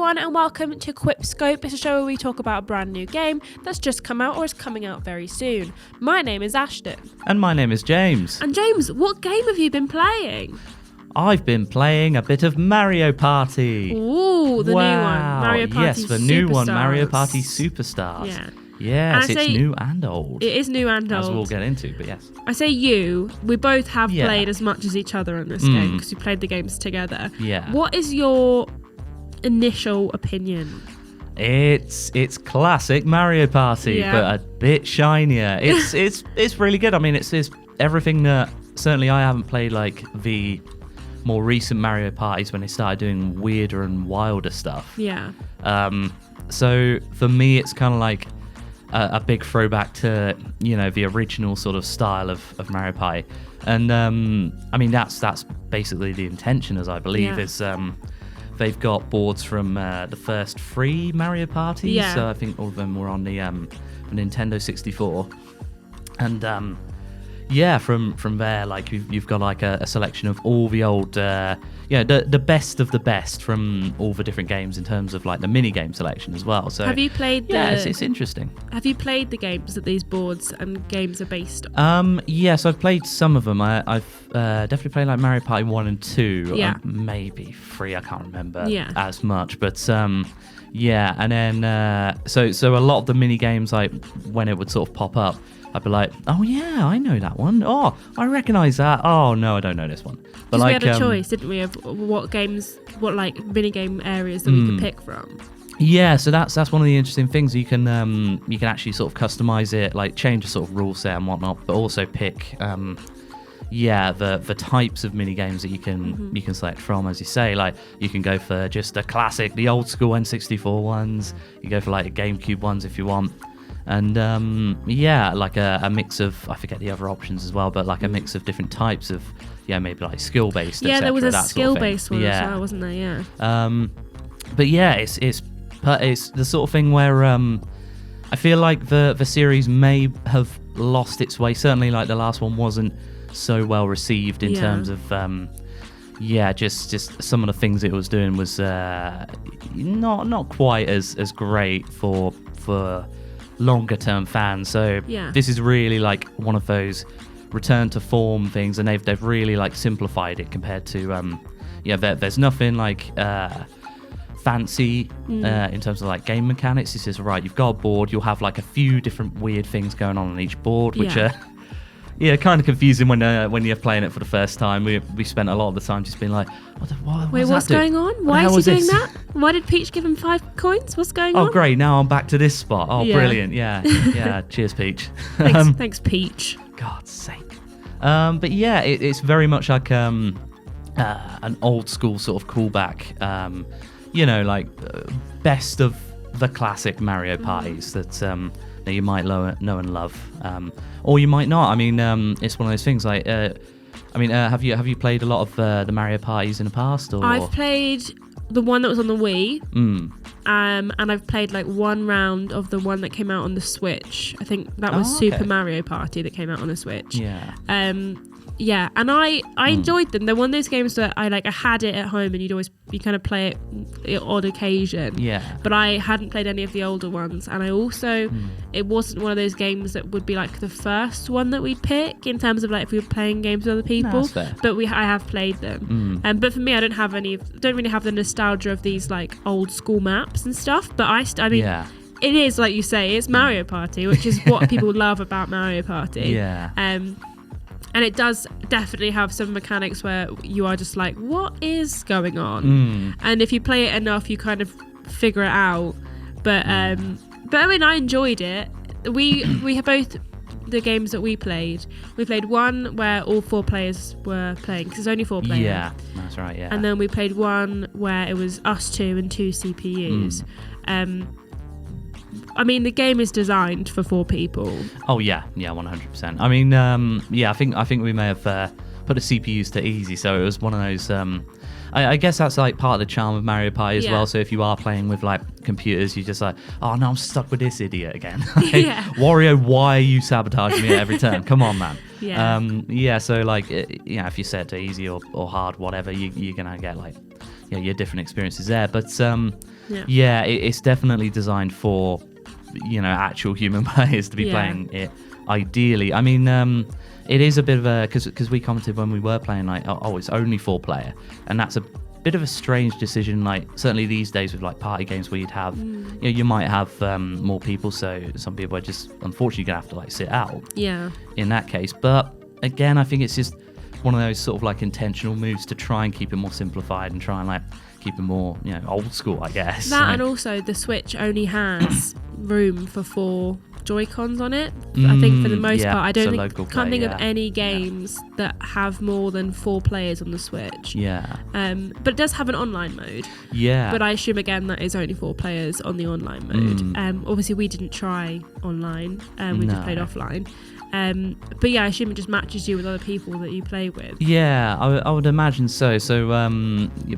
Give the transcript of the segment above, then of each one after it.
everyone, and welcome to QuipScope. It's a show where we talk about a brand new game that's just come out or is coming out very soon. My name is Ashton. And my name is James. And James, what game have you been playing? I've been playing a bit of Mario Party. Ooh, the new one. Mario Party Yes, the new one, Mario Party Superstars. Yeah. Yes, it's new and old. It is new and old. As we'll get into, but yes. I say we both have played as much as each other in this game because we played the games together. Yeah. What is your initial opinion? It's classic Mario Party, but a bit shinier. It's really good. I mean, it's everything that certainly I haven't played like the more recent Mario Parties when they started doing weirder and wilder stuff. Yeah. So for me, it's kind of like a big throwback to the original sort of style of Mario Party, and I mean that's basically the intention, as I believe, is they've got boards from the first 3 Mario Parties. Yeah. So I think all of them were on the Nintendo 64, and from there, like you've got like a selection of all the old, the best of the best from all the different games in terms of like the mini game selection as well. So have you played? It's interesting. Have you played the games that these boards and games are based on? Yes, I've played some of them. I've definitely played like Mario Party 1 and 2. Yeah. Maybe 3. I can't remember as much, but and then so a lot of the mini games, like when it would sort of pop up, I'd be like, oh yeah, I know that one. Oh, I recognise that. Oh no, I don't know this one. But like, we had a choice, didn't we, of what like mini game areas that we could pick from. Yeah, so that's one of the interesting things. You can actually sort of customise it, like change the sort of rule set and whatnot, but also pick the types of mini games that you can select from. As you say, like you can go for just the classic, the old school N64 ones. You go for like the GameCube ones if you want. And like a mix of, I forget the other options as well, but like a mix of different types of, maybe like skill based. Yeah, there was a skill based one as well, wasn't there? Yeah. But yeah, it's the sort of thing where I feel like the series may have lost its way. Certainly, like the last one wasn't so well received in terms of just some of the things it was doing was not quite as great for longer term fans. So this is really like one of those return to form things, and they've really like simplified it compared to there's nothing like fancy in terms of like game mechanics. It's just right, you've got a board, you'll have like a few different weird things going on each board, which are kind of confusing when you're playing it for the first time. We spent a lot of the time just being like, what's going on? Why is he doing that? Why did Peach give him 5 coins? What's going on? Oh, great. Now I'm back to this spot. Oh, brilliant. Yeah. Cheers, Peach. Thanks, Peach. God's sake. But yeah, it's very much like an old school sort of callback, best of the classic Mario parties that you might know and love, or you might not. I mean, it's one of those things like, have you played a lot of the Mario parties in the past? Or? I've played the one that was on the Wii, and I've played like one round of the one that came out on the Switch. I think that was Super Mario Party that came out on the Switch. Yeah. And I enjoyed them. They're one of those games that I had it at home, and you kind of play it on odd occasion. Yeah. But I hadn't played any of the older ones, and I also it wasn't one of those games that would be like the first one that we'd pick in terms of like if we were playing games with other people. No, that's fair. But I have played them. But for me, I don't really have the nostalgia of these like old school maps and stuff. But I mean. Yeah. It is, like you say, it's Mario Party, which is what people love about Mario Party. Yeah. And it does definitely have some mechanics where you are just like, what is going on? And if you play it enough, you kind of figure it out. But I mean, I enjoyed it. We have both the games that we played. We played one where all 4 players were playing, because there's only 4 players. Yeah, that's right, yeah. And then we played one where it was us 2 and 2 CPUs. I mean, the game is designed for 4 people. Oh yeah, 100%. I mean, I think we may have put the CPUs to easy, so it was one of those. I guess that's like part of the charm of Mario Party as well. So if you are playing with like computers, you're just like, oh no, I'm stuck with this idiot again. Wario, why are you sabotaging me at every turn? Come on, man. So like, if you set it to easy or hard, whatever, you're gonna get like, your different experiences there. But it's definitely designed for, actual human players to be playing it. Ideally, I mean, it is a bit of a because we commented when we were playing like, it's only 4-player, and that's a bit of a strange decision. Like certainly these days with like party games where you'd have, you might have more people, so some people are just unfortunately gonna have to like sit out. Yeah. In that case, but again, I think it's just one of those sort of like intentional moves to try and keep it more simplified and try and like keep it more, old school, I guess. And also the Switch only has room for 4 Joy-Cons on it. I think for the most part, I can't think of any games that have more than 4 players on the Switch. Yeah. But it does have an online mode. Yeah. But I assume again that is only 4 players on the online mode. Obviously we didn't try online. We just played offline. But yeah, I assume it just matches you with other people that you play with. Yeah, I would imagine so. So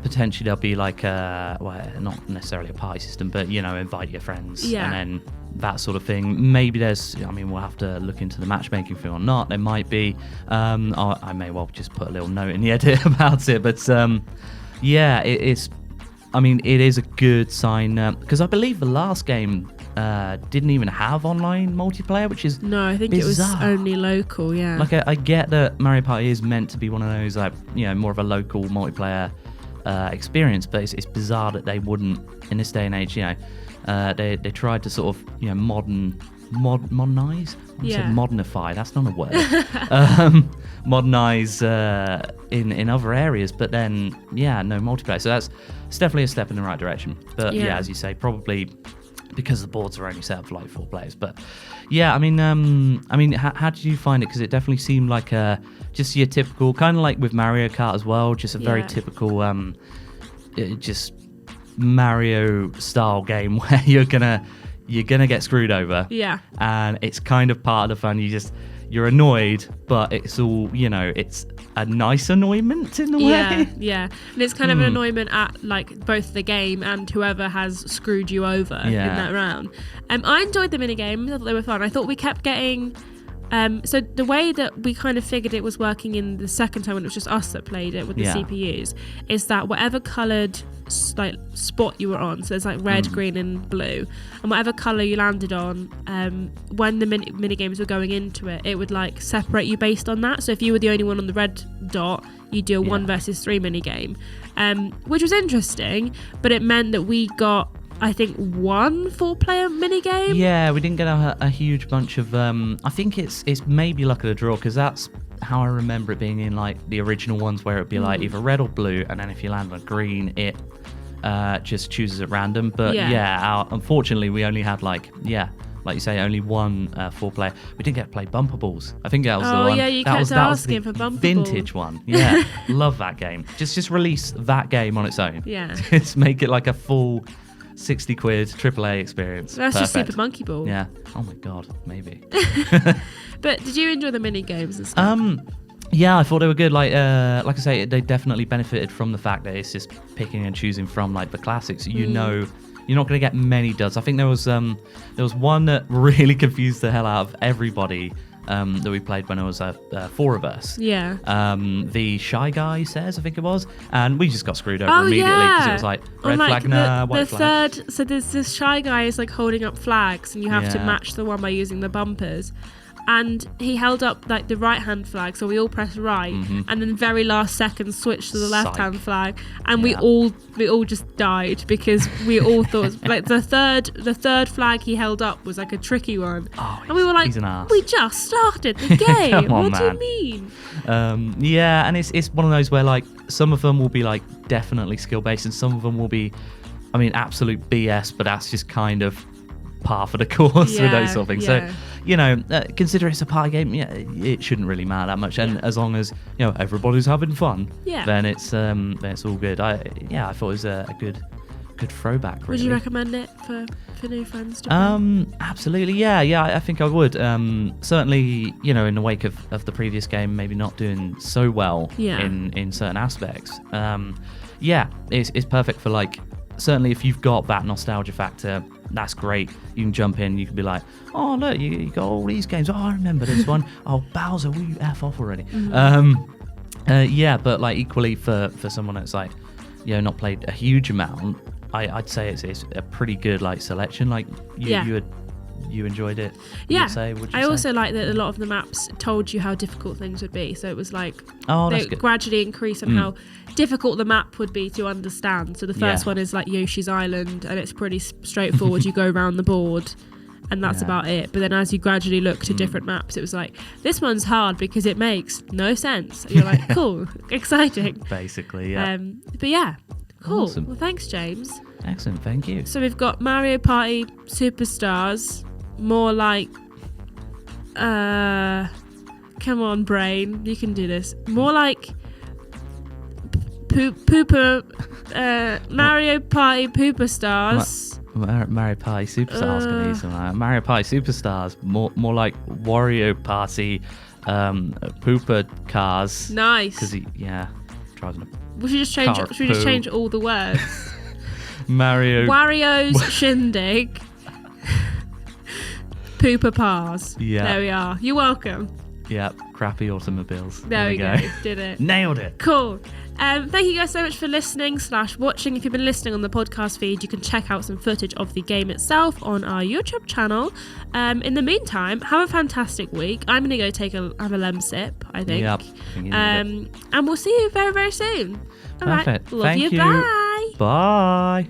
potentially there'll be like not necessarily a party system, but invite your friends and then that sort of thing. Maybe we'll have to look into the matchmaking thing or not. There might be. I may well just put a little note in the edit about it. But it is a good sign because I believe the last game didn't even have online multiplayer, which is no, I think bizarre. It was only local. Yeah, like I get that Mario Party is meant to be one of those like more of a local multiplayer experience, but it's bizarre that they wouldn't in this day and age. They tried to sort of modernize. Modernify. That's not a word. Modernize in other areas, but then no multiplayer. So it's definitely a step in the right direction. But as you say, probably because the boards are only set up for like 4 players. But how did you find it? Because it definitely seemed like just your typical kind of like with Mario Kart as well, just a very typical just Mario style game where you're gonna get screwed over. Yeah. And it's kind of part of the fun. You're annoyed, but it's all, it's a nice annoyment in a way. Yeah. And it's kind of an annoyment at like both the game and whoever has screwed you over in that round. I enjoyed the minigames. I thought they were fun. I thought we kept getting... so the way that we kind of figured it was working in the second time when it was just us that played it with the CPUs is that whatever coloured like spot you were on, so there's like red, green and blue, and whatever colour you landed on, when the mini games were going into it, it would like separate you based on that. So if you were the only one on the red dot, you do a 1 versus 3 mini game, which was interesting, but it meant that we got I think 1 4-player minigame. Yeah, we didn't get a huge bunch of... I think it's maybe luck of the draw, because that's how I remember it being in like the original ones, where it'd be like either red or blue, and then if you land on green, it just chooses at random. But unfortunately, we only had like you say, only 1 4-player. We didn't get to play Bumper Balls. I think that was the one. Oh yeah, you kept asking for Bumper Balls. Vintage one. Yeah, love that game. Just release that game on its own. Yeah. Just make it like a full... 60 quid AAA experience. That's perfect. Just Super Monkey Ball. Yeah. Oh my god, maybe. But did you enjoy the mini games and stuff? Yeah, I thought they were good. Like I say, they definitely benefited from the fact that it's just picking and choosing from like the classics. You're not going to get many duds. I think there was one that really confused the hell out of everybody. That we played when it was 4 of us. Yeah. The Shy Guy says, I think it was, and we just got screwed over immediately because it was like red flag, white flag. So there's this Shy Guy is like holding up flags, and you have to match the one by using the bumpers. And he held up like the right hand flag, so we all pressed right, and then very last second switched to the left hand flag, and we all just died because we all thought like the third flag he held up was like a tricky one, and we were like, we just started the game. What do you mean? And it's one of those where like some of them will be like definitely skill based, and some of them will be, I mean, absolute BS, but that's just kind of par for the course with those sort of things. So consider it's a party game, it shouldn't really matter that much, and as long as everybody's having fun, then it's all good. I thought it was a good throwback, really. Would you recommend it for new friends to play? Absolutely, I think I would. Certainly, in the wake of the previous game maybe not doing so well in certain aspects, it's perfect for like, certainly if you've got that nostalgia factor, that's great. You can jump in, you can be like, oh look, you got all these games, I remember this one. Oh, Bowser, will you F off already? But like equally for someone that's like not played a huge amount, I'd say it's a pretty good like selection. Like you enjoyed it. Yeah. Would you I say? also like that a lot of the maps told you how difficult things would be. So it was like that's they good. gradually increase on how difficult the map would be to understand. So the first one is like Yoshi's Island, and it's pretty straightforward. You go around the board, and that's about it. But then as you gradually look to different maps, it was like, this one's hard because it makes no sense. And you're like, cool, exciting. Basically, yeah. But yeah, cool. Awesome. Well, thanks, James. Excellent, thank you. So we've got Mario Party Superstars, more like, come on, brain, you can do this. More like Mario Party Pooper Stars. Mario Party Superstars can use some. Mario Party Superstars, more like Wario Party, Pooper Cars. Nice. Because he drives in a. We should just change. Should we just change all the words? Wario's Shindig. Pooper Pars. Yeah. There we are. You're welcome. Yep. Crappy automobiles. There we go. Did it. Nailed it. Cool. Thank you guys so much for listening / watching. If you've been listening on the podcast feed, you can check out some footage of the game itself on our YouTube channel. In the meantime, have a fantastic week. I'm going to go have a lem sip, I think. Yep. And we'll see you very, very soon. All Perfect. right. Love Thank you. Bye. Bye.